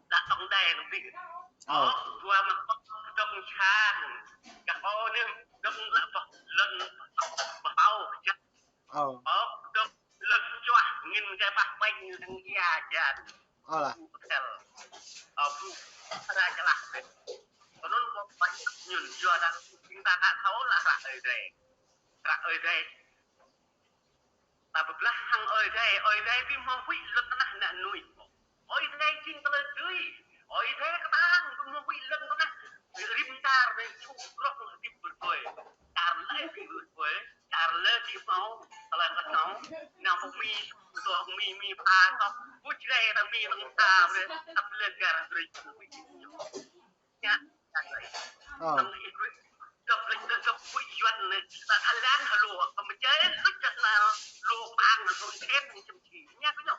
đã tổng đài vì vừa mà đông chan cả ô nên đông là lần bao chắc đông lần cho nghìn cái bạc banh thằng già chán hotel phụ ra cái lạc đấy nó có bánh nhìn chưa đang chúng ta đã thấu là lạc ở đây ta bực là hằng ở đây vì mà quỷ lực nó là nuôi ở đây chính là dưới ở đây các bạn cũng mà quỷ lực nó là rim tar về chú rốc là tiếp vượt quê tar lại thì vượt quê tar lên thì máu là cái máu nào không mi pha xong bút đây là mi bằng ta về tập lên cả rồi nhá vậy đọc lịch đọc quỷ doanh này là thái lan hà lụa mà mình chơi rất là lụa bang là rồi thêm mình chăm chỉ nhá cái nhở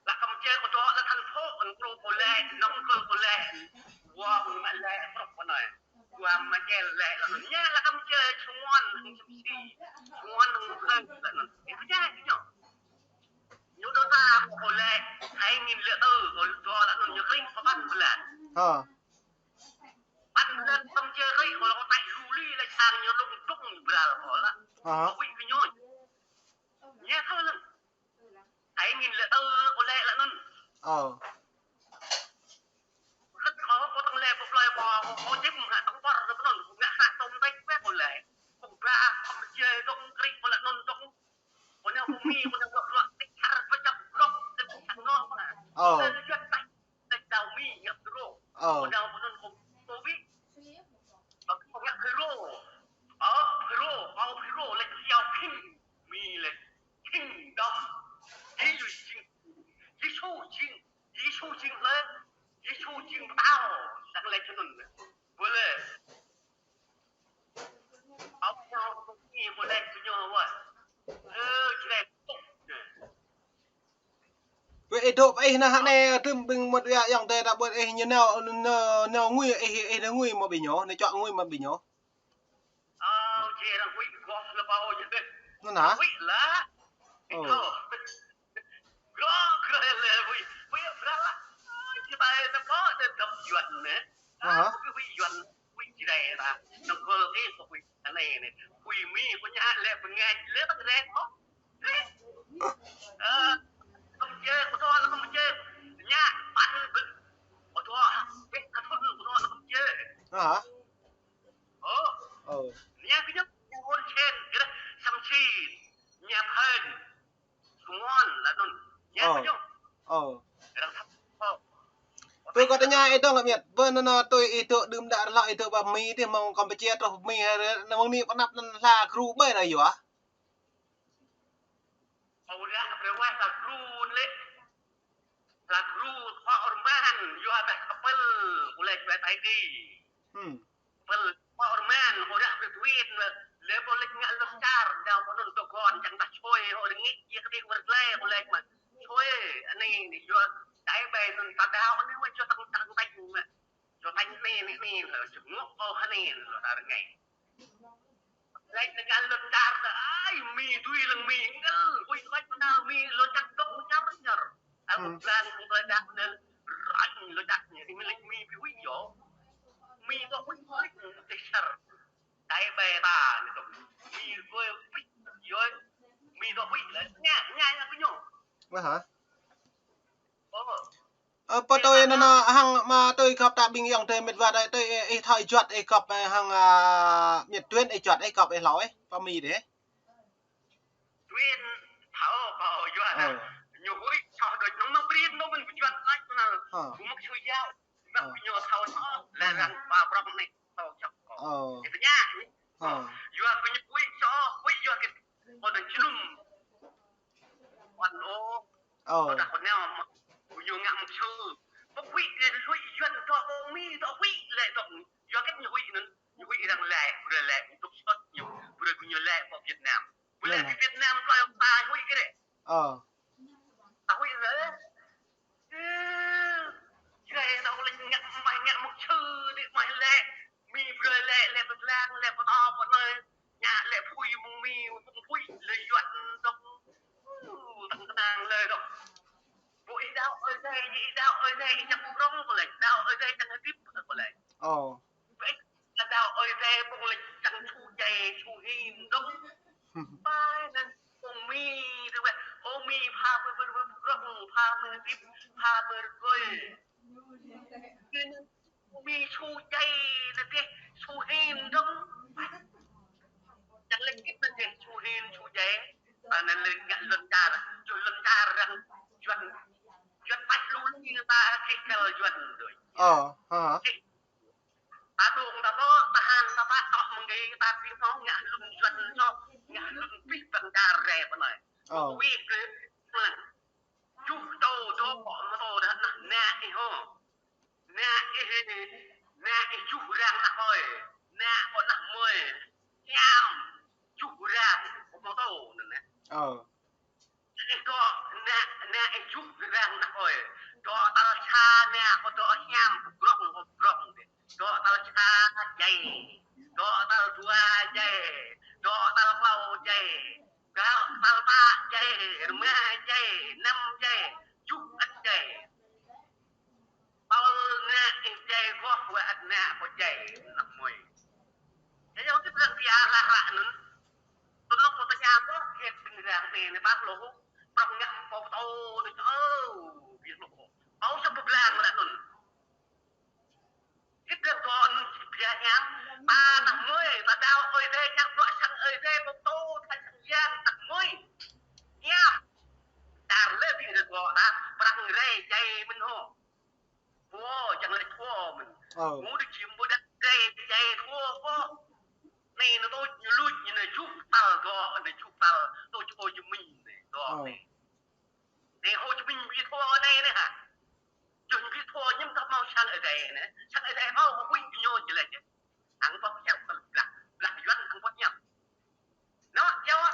là cầm chơi của tôi là thành phố ở trong cổ lệ nông cơ cổ lệ wow mà lệ rất là này wow mà chơi lệ là nó nhá là cầm chơi chung ngon chăm chỉ chung ngon nông cơ là nó cái nhá cái nhở nếu đó ta cổ lệ 2.000 lệ tư của tôi là nó nhớ kinh có bắt một lần ăn lên tâm chơi cái hồi nó tại du li lại sang nhiều lung tung là bỏ là quỷ cái nhoi nhé thôi lần 2.000 lệ tư có lệ là nun rất khó có thằng lệ một loài bò có tiếp hạ tông bò rồi nó cũng ngã hạ tông tay quét một lệ cũng ra không chơi không krik một là nun tung có nào không mi có nào gọt loạn tích thar phải chập góc cái thằng nó mà lên chuyện tay tay đầu mi nhập rồi có nào có nun không covid không nhắc hero là xiao king mi là kingdom Dĩ su chinh tao đang lên cho mình vừa lên áo nhau không gì vừa lên cho nhau vậy chỉ là vậy độ ấy là hạn này từng bình một dạng tề đặc biệt ấy như nào nào nguy ấy nó nguy mà bị nhó này chọn nguy mà bị nhó chỉ là quỷ góp là bao nhiêu nó hả quỷ là góp là quỷ ra là chỉ bài nó có để đập duyên nè cái quỷ duyên quỷ gì đây là nó có cái quỷ anh này này quỷ mi của nhà lẽ bên nghe lẽ bắt rét không không chơi của tôi là không chơi nhà bạn của tôi biết thật của tôi là không chơi hả nhà cái nhất nhà hôn trên cái đó xăm chi nhà phên ngon là luôn nhà cái nhung tôi có nhà ấy tôi ngậm miệt vừa nó tôi ý tưởng đừng đã lại tưởng bà mi thì mong còn bị chết rồi mi nó mong mi bắt nắp là crew bơi này rồi Udah berwah la kru kho orman yo ada kapal mulai buat ID kapal kho orman udah berduit le boleh nggak lontar dah mau untuk kon chẳng tak choi orang ni dia kena berlay boleh mah choi ni yo đại bề nun ta đào ni mà cho tăng tăng tay mà cho tay ni là chủng ô này là ta ngày lại dengan lontar ai mi duy lưng mi ngel ui quay mana mi lontar dok nyar aku plan ledak dan rang ledaknya ini milik mi ui yo mi dok ui besar dai bè ta ni dok mi ui yo mi dok ui là nha aku nyo hả bọn tôi nó hàng mà tôi gặp tại bình dương thì miệt vào đây tôi thời chuột ấy gặp hàng miệt tuyên ấy chuột ấy gặp ấy lói và mì đấy tuyên thảo vào chuột nhiều cái thảo được nó biến nó mình chuột lại là cũng mắc chui dao và nhiều thảo nó là rằng vào trong này thảo chọc cái nhá chuột cái nhiều cái cho cái chuột cái còn là chum còn ô đặt con nào nhiều ngạm sư có quỷ thì quỷ duyên cho mi cho quỷ lệ động do cái nhiều quỷ đang lệ tục xuất nhiều vừa nhiều lệ vào Việt Nam vừa lệ Việt Nam coi ông ta quỷ cái này ta quỷ đấy cái này đâu là ngạm một sư để mày lệ mi vừa lệ bật lang lệ bật to bật nơi nhà lệ phui mông mi quỷ lệ duyên động tăng nàng lệ động ơi đây chẳng tiếp có lại vậy là đào ơi đây bông lịch chẳng chu dày chu hin đúng ba nên bông mi rồi vậy ô mi pha bơ rong pha mơ tiếp pha mơ rồi nên mi chu dày là cái chu hin đúng chẳng lịch tiếp là cái chu hin chu dày nên lên nhận luận trà rằng chuẩn bạch luôn như ta khi cờ chuẩn rồi ta đuông ta có ta han ta ta tọt một cái ta phim nó ngã lưng chuẩn cho ngã lưng biết phần đà rè vào này quý cứ chú tô cho bỏ mà tô đã nè ho nè chú rằng là coi nè còn là mười nham chú rằng có tô nè có nè chú rằng là coi có tao cha nè có tao nham rong có tao cha dày có tao chua dày có tao lau dày có tao ba dày mẹ dày năm dày chút ít dày tao nè dày có quẹt nè có dày nằm mồi thế đâu tiếp lần kia là nữa tôi lúc tôi nhà có thiệt tình rằng này bác lỗ trong nhận có tô được biết lỗ áo cho bực làng là tuần ít được còn nhà nhám ba nằm mươi và đau ơi đây nhám loại thằng ơi đây một tô thành gian tặng mươi nhám đàn lên bị được gọi ta bằng rây dây mình hô thua chẳng lại thua mình ngủ được chìm bôi đất rây dây thua vô này nó tôi lui như này chúc tao gọi này chúc tao tôi cho Hồ Chí Minh này gọi này Hồ Chí Minh bị thua này này hả chuẩn bị thua nhưng các mau sang ở đây này sang ở đây mau quý nhau chỉ là chứ ăn bắp nhau là doanh ăn bắp nhau nó cháu á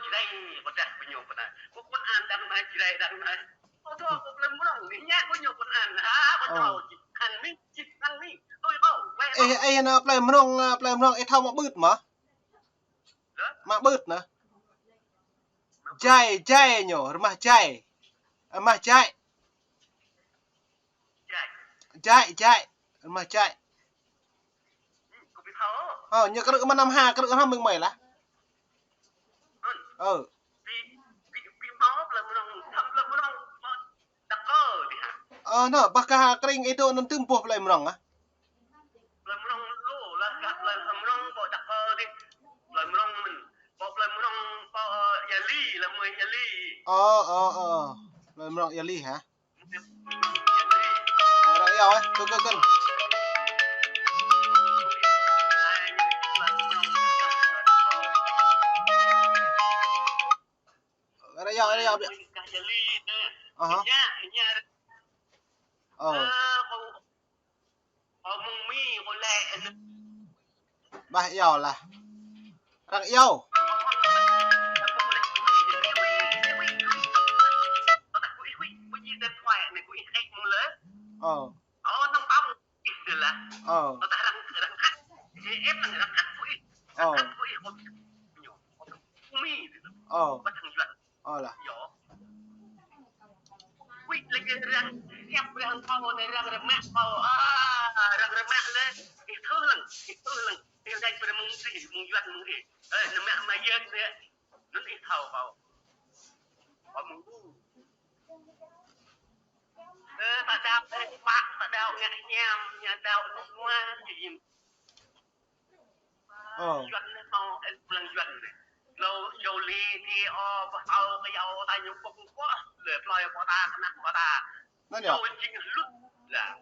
chỉ đây có đặt với nhau phần này có con ăn đang này chỉ đây đang này thôi thôi cũng lên muốn lòng nhá có nhiều con ăn có nhiều ăn mi tôi không ai nó play mrong ai thao mà bứt mà bứt nè jai nhổ rumah jai rumah jai như cái đứa mà năm hai cái đứa năm mười là nó bakal kering itu nanti tempuh play mrong á play mrong lu là gặp play mrong bỏ đặt đi play mrong mình bỏ play mrong bỏ yali là 10 yali play mrong yali hả rồi yêu ấy tôi cân đây yêu bị bà yêu là đang yêu nông bông là nó ta đang cắt ép là đang cắt quỷ mi bắt thằng Duẩn là quỷ lagi rang siap rang pau này rang mẹ pau rang mẹ lên itu lưng yang đây pada mung Duẩn mung mẹ mà yên thế nó đi thầu vào mung ta đào bạc ta đào ngã nhàm nhà đào hoa gì Duẩn mau lần Duẩn lâu dầu ly thì ao cái dầu ta nhục bông quá lửa lòi của ta nặng của ta dầu chính lút là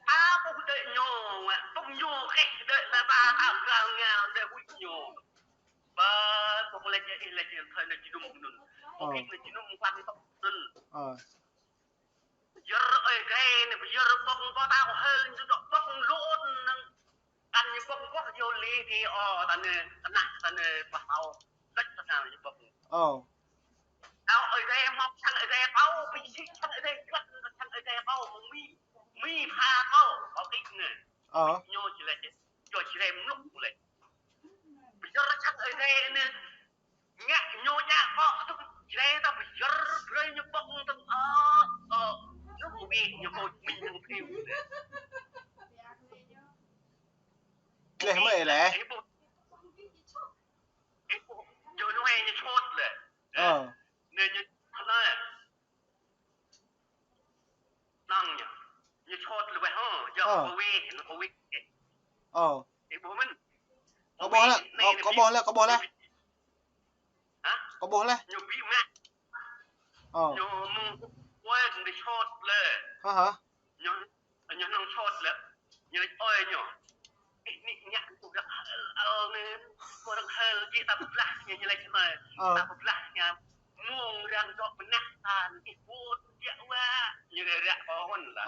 ta không đợi nhô không nhô khách đợi là ba thảo gào ngào để quýt nhô và không là thời là chỉ đúng nừng không biết là chỉ đúng quan tóc nừng giờ ơi cái này bây giờ bông có tao hơn chứ đó bông lốt ăn như bông có vô ly thì ta nè bảo cách ta nào như bông tao ở đây mọc thằng ở đây tao bị xích thằng ở đây cắt thằng ở đây tao mi pha tao có cái nè nhô chỉ là rồi chỉ là lúc lại bây giờ thằng ở đây nè nhá nhô nhá có chỉ đây tao bây giờ rơi như bông từng vì nhiều cô mình đừng phiêu Lệ mày lẽ giờ nó hay như chốt lệ nên như nói năng nhỉ như chốt là vậy hả giờ có vi nó có vi thì bố mình có bố là có bố là hả có bố là nhiều bị mẹ nhiều mông quên đi chốt lệ hả nhiều nhiều năng chốt lệ nhiều ơi nhiều nhạc cũng được nên cô đang hơi chỉ tập lạc như này thế mà tập lạc nhà muông đang cho mình nát tàn thì vô địa qua như này rạ có hơn là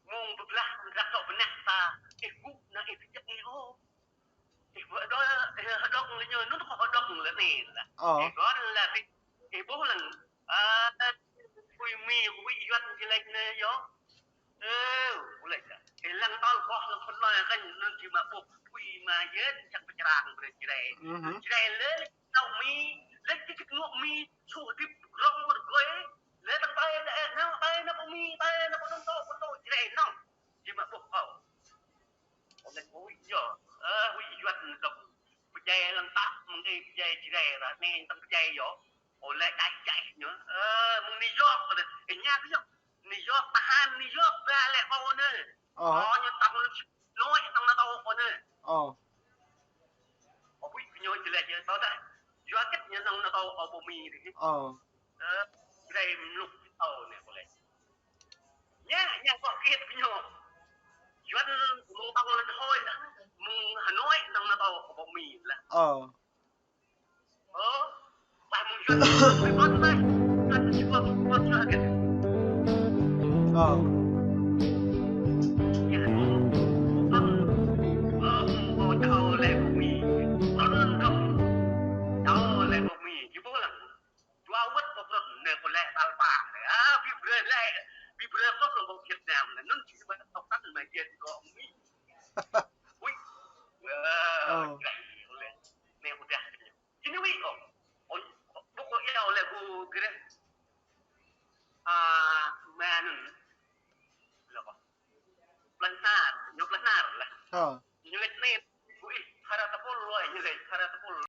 muông tập lạc ra cho mình nát tàn thì cú nó thì chắc nhiều thì vợ đó đông là như nó có đông là này là thì đó là thì bố lần quy mi quy doanh như này này gió lại thì lần đó có là phần nói cái nên chỉ mà buộc quy mà dễ chẳng phải làm được gì đây lấy tàu mi lấy cái ngọc mi số tiếp rong một cái lấy tao tay nó có mi tay nó có đông to gì đây nó chỉ mà buộc vào nên ôi giờ quy doanh độc bây lần tắt mình đi bây chỉ đây là nên tao bây giờ ôi lại chạy nữa mình đi gió rồi cái nhà cái New York tahan New York ra lại bao nữa như tao nói tao nó đâu bao nữa quý nhớ chỉ là tao ta gió cách như nó đâu ở bộ mì thì đây lúc tao này có lẽ nhá có kia nhớ gió mùng tao lên thôi mùng Hà Nội nó đâu ở bộ mì là bài mùng gió mùng con đây con chỉ con chưa cái Việt Nam là nó chỉ là tộc tắt mà Việt có Mỹ. Ui. Mẹ của ta. Chính là Mỹ không?